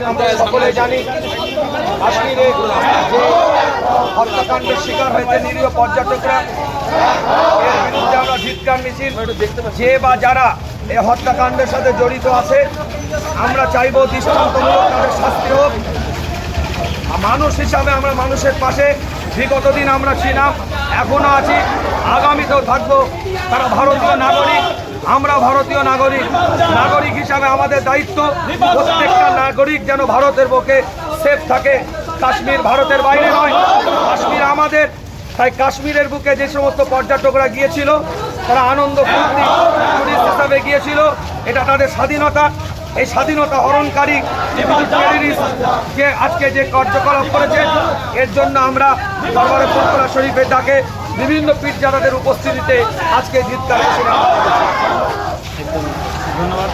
আমরা সকলে জানি কাশ্মীরে যে হত্যাকাণ্ডের শিকার হয়েছে নিরীহ পর্যটকরা, এর বিরুদ্ধে আমরা ধিক্কার মিছিল, যে বা যারা এই হত্যাকাণ্ডের সাথে জড়িত আছে আমরা চাইব দৃষ্টান্তমূলক তাদের শাস্তি হোক। মানুষ হিসাবে আমরা মানুষের পাশে বিগত দিন আমরা ছিলাম, এখনও আছি, আগামীতেও থাকবো। তারা ভারতীয় নাগরিক, আমরা ভারতীয় নাগরিক। নাগরিক হিসাবে আমাদের দায়িত্ব প্রত্যেকটা নাগরিক যেন ভারতের বুকে সেফ থাকে। কাশ্মীর ভারতের বাইরে নয়, কাশ্মীর আমাদের। তাই কাশ্মীরের বুকে যে সমস্ত পর্যটকরা গিয়েছিল তারা আনন্দ ফুর্তি টুরিস্ট হিসাবে গিয়েছিল, এটা তাদের স্বাধীনতা। এই স্বাধীনতা হরণকারী যে আজকে যে কার্যকলাপ করেছে এর জন্য আমরা দরবারে ফুরফুরা শরীফের ডাকে বিভিন্ন পীরজাদাদের উপস্থিতিতে আজকে ধিক্কার মিছিল ধন্যবাদ।